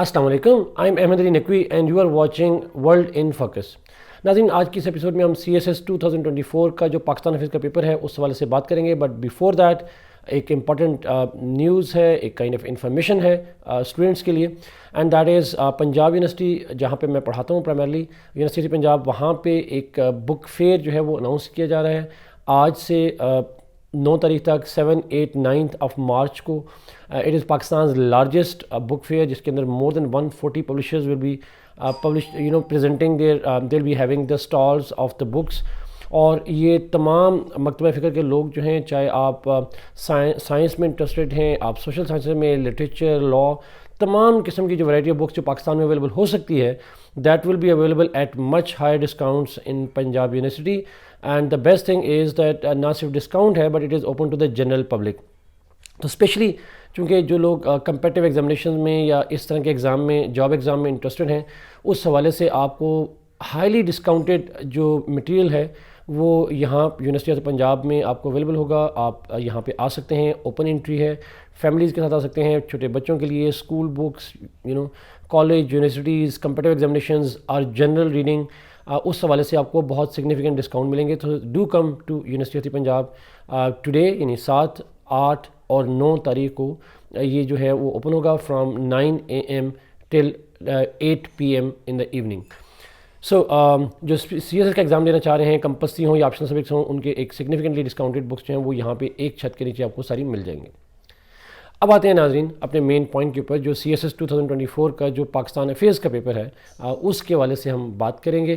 السلام علیکم، I am Ahmed Ali Naqvi and you are watching world in focus. ناظرین، آج کی اس ایپیسوڈ میں ہم CS 2024 کا جو پاکستان حفیظ کا پیپر ہے اس حوالے سے بات کریں گے، بٹ بیفور دیٹ ایک امپورٹنٹ نیوز ہے، ایک کائنڈ آف انفارمیشن ہے اسٹوڈنٹس کے لیے، and that is Punjab university جہاں پہ میں پڑھاتا ہوں پرائمرلی، یونیورسٹی پنجاب، وہاں پہ ایک بک فیئر جو ہے وہ اناؤنس کیا جا رہا ہے آج سے 9 تاریخ تک، 7, 8, 9 آف مارچ کو۔ It is Pakistan's largest book fair, جس کے اندر more than 140 publishers will be presenting they'll be having the stalls of the books۔ اور یہ تمام مکتبہ فکر کے لوگ جو ہیں، چاہے آپ سائنس میں انٹرسٹڈ ہیں، آپ سوشل سائنسز میں، لٹریچر، لا، تمام قسم کی جو ورائٹی آف بکس جو پاکستان میں اویلیبل ہو سکتی ہے، that will be available at much higher discounts in Punjab university. And the best thing is that نہ صرف ڈسکاؤنٹ ہے but it is open to the general public. تو اسپیشلی چونکہ جو لوگ کمپیٹیو ایگزامینیشن میں یا اس طرح کے ایگزام میں، جاب ایگزام میں انٹرسٹڈ ہیں، اس حوالے سے آپ کو ہائیلی ڈسکاؤنٹڈ جو مٹیریل ہے وہ یہاں یونیورسٹی آف پنجاب میں آپ کو اویلیبل ہوگا۔ آپ یہاں پہ آ سکتے ہیں، اوپن انٹری ہے، فیملیز کے ساتھ آ سکتے ہیں، چھوٹے بچوں کے لیے school books, college, universities, competitive examinations اور جنرل ریڈنگ، اس حوالے سے آپ کو بہت سگنیفیکنٹ ڈسکاؤنٹ ملیں گے۔ تو do come to university of Punjab today, یعنی 7، 8 اور 9 تاریخ کو یہ جو ہے وہ اوپن ہوگا from 9 AM till 8 PM in the evening. So جو CS کا ایگزام دینا چاہ رہے ہیں، کمپلسری ہوں یا آپشنل سبجیکٹس ہوں، ان کے ایک سگنیفیکنٹلی ڈسکاؤنٹڈ بکس جو ہیں وہ یہاں پہ ایک چھت کے نیچے آپ کو ساری مل جائیں گے۔ اب آتے ہیں ناظرین اپنے مین پوائنٹ کے اوپر، جو CS 2024 کا جو پاکستان افیئرز کا پیپر ہے اس کے حوالے سے ہم بات کریں گے۔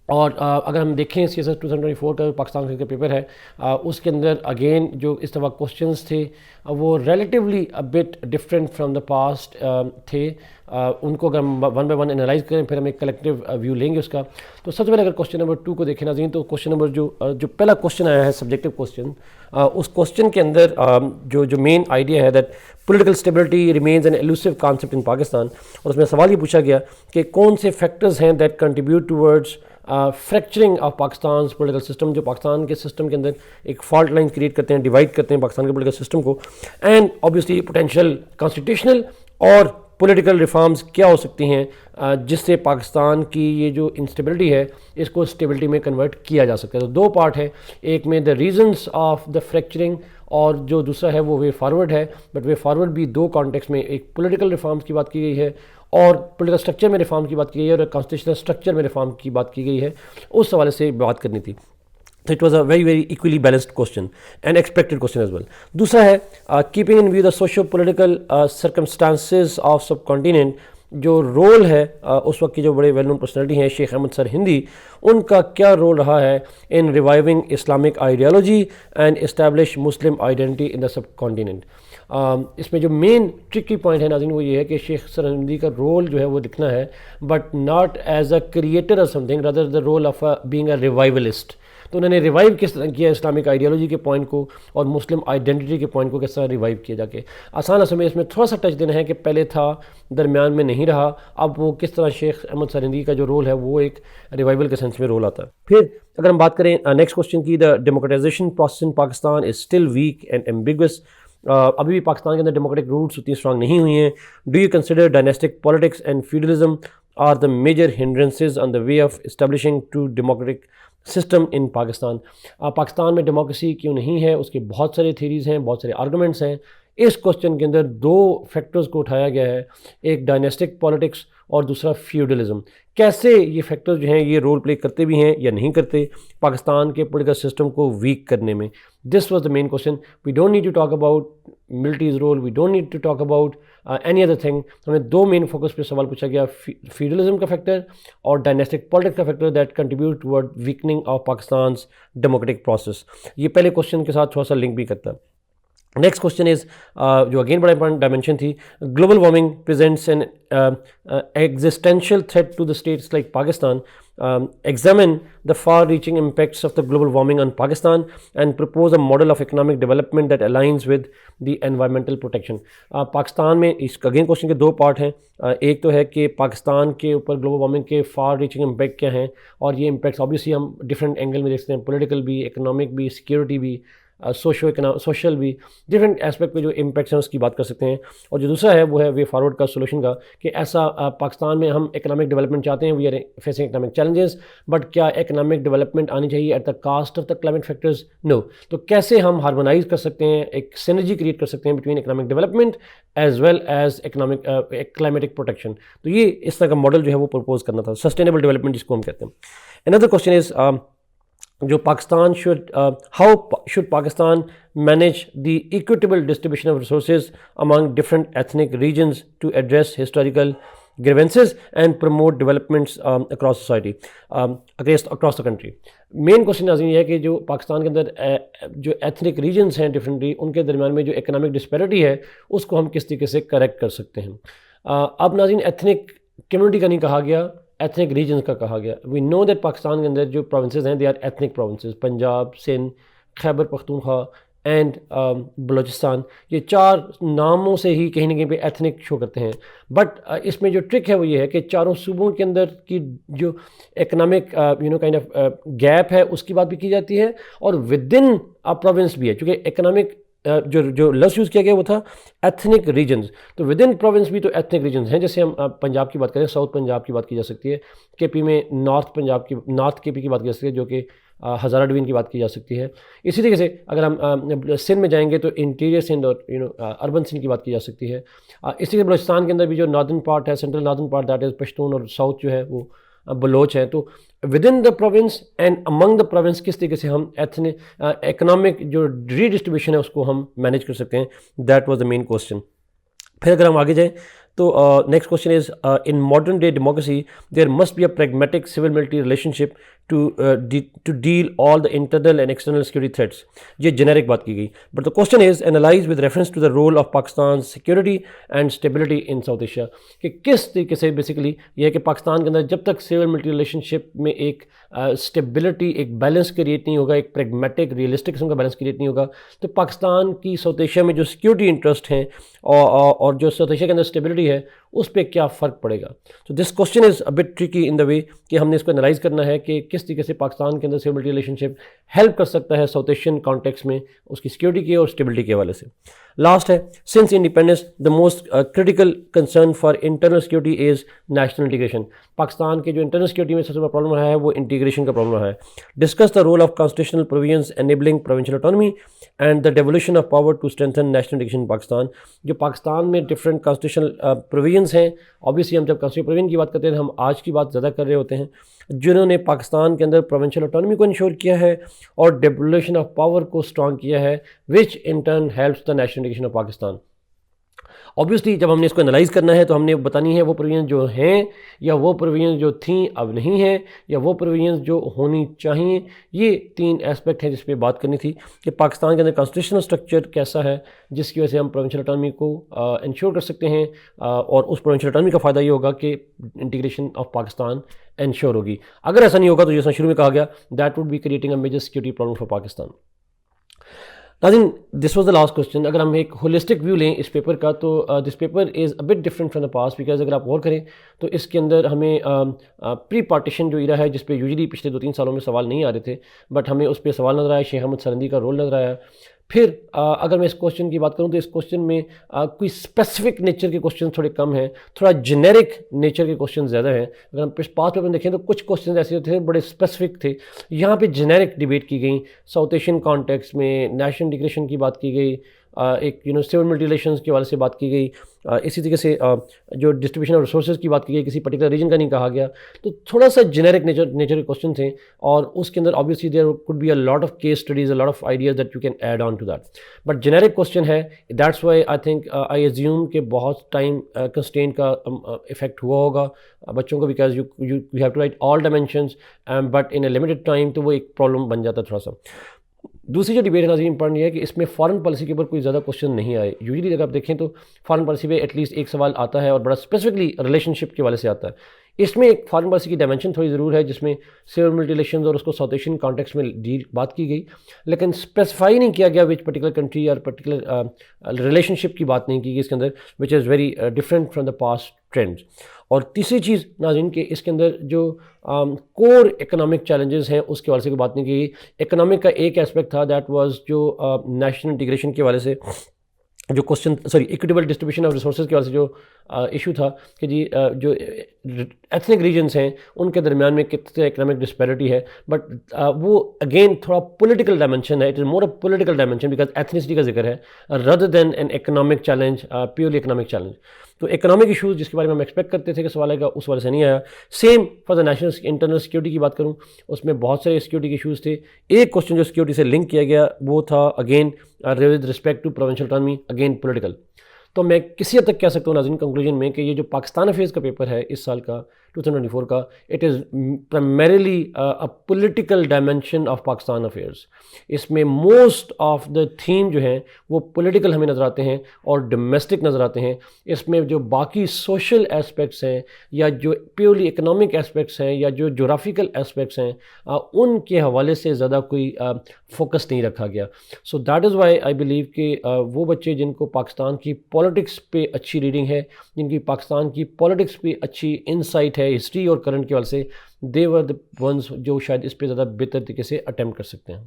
اور اگر ہم دیکھیں CS 2024 کا جو پاکستان کا پیپر ہے، اس کے اندر اگین جو اس طرح کوسچنز تھے وہ relatively but different from the past تھے۔ ان کو اگر ہم 1 by 1 انالائز کریں، پھر ہم ایک کلیکٹیو ویو لیں گے اس کا۔ تو سب سے پہلے اگر کوسچن نمبر 2 کو دیکھیں ناظرین، تو کوسچن نمبر جو پہلا کوسچن آیا ہے سبجیکٹیو کوسچن، اس کوسچن کے اندر جو مین آئیڈیا ہے that political stability remains an elusive concept in Pakistan, اور اس میں سوال یہ پوچھا گیا کہ کون سے فیکٹرز ہیں that contribute towards fracturing of Pakistan's political system, جو پاکستان کے سسٹم کے اندر ایک فالٹ لائن کریٹ کرتے ہیں، ڈیوائڈ کرتے ہیں پاکستان کے پولیٹیکل سسٹم کو، اینڈ آبویسلی پوٹینشیل کانسٹیٹیوشنل اور پولیٹیکل ریفارمز کیا ہو سکتی ہیں جس سے پاکستان کی یہ جو انسٹیبلٹی ہے اس کو اسٹیبلٹی میں کنورٹ کیا جا سکتا ہے۔ تو 2 پارٹ ہے، ایک میں دا ریزنس آف دا فریکچرنگ، اور جو دوسرا ہے وہ وے فارورڈ ہے، بٹ وے فارورڈ بھی 2 کانٹیکس میں، ایک پولیٹیکل ریفارمز کی بات کی گئی ہے اور پولیٹیکل اسٹرکچر میں ریفارم کی بات کی گئی ہے، اور کانسٹیٹیوشنل اسٹرکچر میں ریفارم کی بات کی گئی ہے، اس حوالے سے بات کرنی تھی۔ تو it was a very equally balanced question and expected question as well. دوسرا ہے keeping in view the socio political circumstances of subcontinent, جو رول ہے اس وقت کی جو بڑے ویل نون پرسنالٹی ہیں شیخ احمد سر ہندی، ان کا کیا رول رہا ہے in reviving Islamic ideology and establish Muslim identity in the subcontinent. اس میں جو مین ٹرکی پوائنٹ ہے ناظرین وہ یہ ہے کہ شیخ سر ہندی کا رول جو ہے وہ دکھنا ہے، but not as a creator اور something, rather the role of being a revivalist. تو انہوں نے ریوائیو کس طرح کیا اسلامک آئیڈیالوجی کے پوائنٹ کو اور مسلم آئیڈینٹی کے پوائنٹ کو کس طرح ریوائیو کیا جا کے۔ آسان اصل میں اس میں تھوڑا سا ٹچ دینا ہے کہ پہلے تھا، درمیان میں نہیں رہا، اب وہ کس طرح شیخ احمد سر ہندی کا جو رول ہے وہ ایک ریوائول کے سینس میں رول آتا ہے۔ پھر اگر ہم بات کریں نیکسٹ کوسچن کی، the democratization process in Pakistan is still weak and ambiguous, ابھی بھی پاکستان کے اندر ڈیموکریٹک روٹس اتنی اسٹرانگ نہیں ہوئی ہیں۔ Do you consider dynastic politics and feudalism are the major hindrances on the way of establishing to democratic system in Pakistan? Pakistan میں democracy کیوں نہیں ہے، اس کے بہت سارے تھیریز ہیں، بہت سارے آرگومنٹس ہیں۔ اس کوسچن کے اندر 2 فیکٹرز کو اٹھایا گیا ہے، ایک ڈائنیسٹک پالیٹکس اور دوسرا فیوڈلزم۔ کیسے یہ فیکٹرز جو ہیں یہ رول پلے کرتے بھی ہیں یا نہیں کرتے پاکستان کے پولیٹیکل سسٹم کو ویک کرنے میں؟ This was the main question. We don't need to talk about military's role, we don't need to talk about any other thing. ہمیں 2 مین فوکس پہ سوال پوچھا گیا، فیوڈلزم کا فیکٹر اور ڈائنیسٹک پالیٹکس کا factor that contribute toward weakening of Pakistan's democratic process. یہ پہلے کوسچن کے ساتھ تھوڑا سا لنک بھی کرتا ہے۔ نیکسٹ کوسچن از جو اگین بڑا امپورٹنٹ ڈائمینشن تھی، global warming presents an existential threat to the states like Pakistan, examine the far reaching impacts of the global warming on Pakistan and propose a model of economic development that aligns with the environmental protection. Pakistan میں اس again question کے 2 part ہیں، ایک تو ہے کہ پاکستان کے اوپر گلوبل وارمنگ کے فار ریچنگ امپیکٹ کیا ہیں، اور یہ امپیکٹس آبویسلی ہم ڈفرینٹ اینگل میں دیکھتے ہیں، پولیٹیکل بھی، اکنامک بھی، سیکیورٹی بھی، سوشل بھی ڈفرینٹ اسپیکٹ پہ جو امپیکٹس ہیں اس کی بات کر سکتے ہیں. اور جو دوسرا ہے وہ ہے وے فارورڈ کا سولوشن کا, کہ ایسا پاکستان میں ہم اکنامک ڈیولپمنٹ چاہتے ہیں, we are facing economic challenges, but کیا اکنامک ڈیولپمنٹ آنی چاہیے at the cost of the climate factors? No. تو کیسے ہم ہارمونائز کر سکتے ہیں, ایک سینرجی کریٹ کر سکتے ہیں between economic development as well as economic climatic protection. تو یہ اس طرح کا ماڈل جو ہے وہ پرپوز کرنا تھا, سسٹینیبل ڈیولپمنٹ جس کو ہم کہتے ہیں. another question is جو Pakistan how should Pakistan manage the equitable distribution of resources among different ethnic regions to address historical grievances and promote developments across society, across the country. Main question ناظرین یہ ہے کہ جو پاکستان کے اندر جو ایتھنک ریجنس ہیں ڈفرینٹلی, ان کے درمیان میں جو اکنامک ڈسپیرٹی ہے اس کو ہم کس طریقے سے کریکٹ کر سکتے ہیں. اب ناظرین ایتھنک کمیونٹی کا نہیں کہا گیا, ایتھنک ریجنس کا کہا گیا. وی نو دیٹ پاکستان کے اندر جو پروونسز ہیں they are ethnic provinces, Punjab, Sindh, Khyber Pakhtunkhwa and Balochistan. یہ 4 ناموں سے ہی کہیں نہ کہیں پہ ایتھنک شو کرتے ہیں. بٹ اس میں جو ٹرک ہے وہ یہ ہے کہ چاروں صوبوں کے اندر کی جو اکنامک کائنڈ آف گیپ ہے اس کی بات بھی کی جاتی ہے, اور ود ان پروونس بھی ہے, چونکہ اکنامک جو لفظ یوز کیا گیا وہ تھا ایتھنک ریجنز. تو ود ان پروونس بھی تو ایتھنک ریجنز ہیں. جیسے ہم پنجاب کی بات کریں, ساؤتھ پنجاب کی بات کی جا سکتی ہے, کے پی میں نارتھ کے پی کی بات کی جا سکتی ہے, جو کہ ہزارہ ڈویژن کی بات کی جا سکتی ہے. اسی طریقے سے اگر ہم سندھ میں جائیں گے تو انٹیریئر سندھ اور اربن سندھ کی بات کی جا سکتی ہے. اسی طریقے بلوچستان کے اندر بھی جو ناردرن پارٹ ہے, central northern part that is Pashtun, اور ساؤتھ جو ہے وہ بلوچ ہے. تو with in the province and Umang the province کس طریقے سے ہم اکنامک جو ری ڈسٹریبیوشن ہے اس کو ہم مینیج کر سکتے ہیں, that was the main question. پھر اگر ہم آگے جائیں تو next question is in modern day democracy there must be a pragmatic civil military relationship to deal all the internal and external security threats. یہ جنیرک بات کی گئی, but the question is analyzed with reference to the role of Pakistan's security and stability in South Asia. کہ کس طریقے سے basically یہ ہے کہ پاکستان کے اندر جب تک سول ملٹری ریلیشن شپ میں ایک اسٹیبلٹی, ایک بیلنس کریٹ نہیں ہوگا, ایک پریگمیٹک ریئلسٹک قسم کا بیلنس کریٹ نہیں ہوگا, تو پاکستان کی ساؤتھ ایشیا میں جو سیکورٹی انٹرسٹ ہیں اور جو ساؤتھ ایشیا کے اندر اسٹیبلٹی ہے اس پہ کیا فرق پڑے گا. تو this question is a bit tricky in the way کہ ہم نے اس کو انالائز کرنا ہے کہ کس طریقے سے پاکستان کے اندر سول ملٹری ریلیشن شپ ہیلپ کر سکتا ہے ساؤتھ ایشین کانٹیکس میں اس کی سیکورٹی کے اور اسٹیبلٹی کے حوالے سے. لاسٹ ہے, since independence the most critical concern for internal security is national integration. Pakistan کے جو انٹرنل سیکورٹی میں سب سے بڑا پرابلم رہا ہے وہ انٹیگریشن کا پرابلم رہا ہے. Discuss the role of constitutional provisions enabling provincial autonomy and the devolution of power to strengthen national integration Pakistan. جو پاکستان میں ڈفرینٹ کانسٹیٹیوشنل پروویژنز ہیں, obviously ہم جب کانسٹیٹیوشنل پروویژن کی بات کرتے ہیں ہم آج کی بات زیادہ کر رہے ہوتے ہیں, جنہوں نے پاکستان کے اندر پروونشل آٹونمی کو انشور کیا ہے اور ڈیولیوشن آف پاور کو اسٹرانگ کیا ہے, which in turn helps the national integration of Pakistan. obviously جب ہم نے اس کو انالائز کرنا ہے تو ہم نے بتانی ہے وہ پروویژن جو ہیں یا وہ پروویژن جو تھیں اب نہیں ہیں یا وہ پروویژن جو ہونی چاہیے. یہ 3 اسپیکٹ ہیں جس پہ بات کرنی تھی کہ پاکستان کے اندر کانسٹیٹیوشنل سٹرکچر کیسا ہے جس کی وجہ سے ہم پروونشل آٹونمی کو انشور کر سکتے ہیں, اور اس پروونشل آٹونمی کا فائدہ یہ ہوگا کہ انٹیگریشن آف پاکستان انشور ہوگی. اگر ایسا نہیں ہوگا تو جیسا شروع میں کہا گیا that would be creating a major security problem for Pakistan. ناظرین this was the last question. اگر ہم ایک ہولسٹک ویو لیں اس پیپر کا تو this paper is a bit different from the past, because اگر آپ غور کریں تو اس کے اندر ہمیں پری پارٹیشن جو ایرا ہے جس پہ یوزلی پچھلے 2-3 سالوں میں سوال نہیں آ رہے تھے, بٹ ہمیں اس پہ سوال نظر آیا, شیخ احمد سرندی کا رول نظر آیا. پھر اگر میں اس کوشچن کی بات کروں تو اس کوشچن میں کوئی اسپیسیفک نیچر کے کوشچن تھوڑے کم ہیں, تھوڑا جنیرک نیچر کے کوشچن زیادہ ہیں. اگر ہم پاس پیپر میں دیکھیں تو کچھ کوشچن ایسے تھے بڑے اسپیسیفک تھے, یہاں پہ جنیرک ڈیبیٹ کی گئی, ساؤتھ ایشین کانٹیکس میں نیشنل انٹیگریشن کی بات کی گئی, ایک سول ملٹری ریلیشنز کے حوالے سے بات کی گئی, اسی طریقے سے جو ڈسٹریبیوشن آف ریسورسز کی بات کی گئی, کسی پرٹیکولر ریجن کا نہیں کہا گیا. تو تھوڑا سا جنیرک نیچر کے کوشچن تھے, اور اس کے اندر obviously there could be a lot of case studies, a lot of ideas that you can add on to that. But generic question ہے, that's why I think I assume کہ بہت time constraint کا effect ہوا ہوگا بچوں کو, because you have to write all dimensions but in a limited time, تو وہ ایک پرابلم بن جاتا تھوڑا سا. دوسری جو ڈیبیٹ ہے ناظرین امپورٹنٹ یہ ہے کہ اس میں فارن پالیسی کے اوپر کوئی زیادہ کوشچن نہیں آئے. یوزلی اگر آپ دیکھیں تو فارن پالیسی پہ ایٹ لیسٹ ایک سوال آتا ہے اور بڑا اسپیسیفکلی ریلیشن شپ کے والے سے آتا ہے. اس میں ایک فارن پالیسی کی ڈائمینشن تھوڑی ضرور ہے جس میں سول ملٹری ریلیشنز اور اس کو ساؤتھ ایشین کانٹیکس میں بات کی گئی, لیکن اسپیسیفائی نہیں کیا گیا وچ پرٹیکولر کنٹری اور پرٹیکولر ریلیشن شپ کی بات نہیں کی گئی اس کے اندر, which is very different from the past trends. اور تیسری چیز ناظرین کہ اس کے اندر جو کور اکنامک چیلنجز ہیں اس کے حوالے سے کوئی بات نہیں کی. اکنامک کا ایک ایسپیکٹ تھا دیٹ واز جو نیشنل انٹیگریشن کے حوالے سے جو question equitable distribution of resources کے حوالے سے جو ایشو تھا کہ جی جو ایتھنک ریجنس ہیں ان کے درمیان میں کتنے اکنامک ڈسپیرٹی ہے, بٹ وہ اگین تھوڑا پولیٹیکل ڈائمینشن ہے. It is more a political dimension because ethnicity کا ذکر ہے rather than an economic challenge, purely economic challenge. تو اکنامک ایشوز جس کے بارے میں ہم ایکسپیکٹ کرتے تھے کہ سوال آئے گا اس والے سے نہیں آیا. Same for the national internal security کی بات کروں اس میں بہت سارے سیکورٹی کے ایشوز تھے. ایک کوشچن جو سیکورٹی سے لنک کیا گیا وہ تھا again with respect to provincial autonomy, again political. تو میں کسی حد تک کہہ سکتا ہوں ناظرین کنکلوژن میں کہ یہ جو پاکستان افیئرز کا پیپر ہے اس سال کا 2024 کا, it is primarily a political dimension of Pakistan affairs. اس میں موسٹ آف دا تھیم جو ہیں وہ پولیٹیکل ہمیں نظر آتے ہیں اور ڈومیسٹک نظر آتے ہیں. اس میں جو باقی سوشل اسپیکٹس ہیں یا جو پیورلی اکنامک اسپیکٹس ہیں یا جو جغرافیکل اسپیکٹس ہیں ان کے حوالے سے زیادہ کوئی فوکس نہیں رکھا گیا. So that is why I believe کہ وہ بچے جن کو پاکستان کی پالیٹکس پہ اچھی ریڈنگ ہے, جن کی پاکستان کی پالیٹکس پہ اچھی انسائٹ ہے ہسٹری اور کرنٹ کے حوالے سے, دے ور دا ونس جو شاید اس پہ زیادہ بہتر طریقے سے اٹیمپٹ کر سکتے ہیں.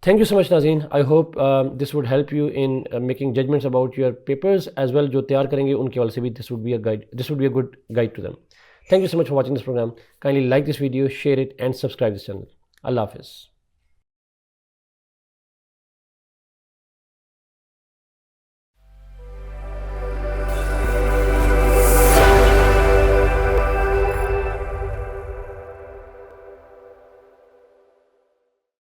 تھینک یو سو مچ ناظرین. I hope this would help you in making judgments about your papers as well. جو تیار کریں گے ان کے حوالے سے بھی this would be a good guide to them. Thank you so much for watching this program. Kindly like this video, share it and subscribe this channel. اللہ حافظ.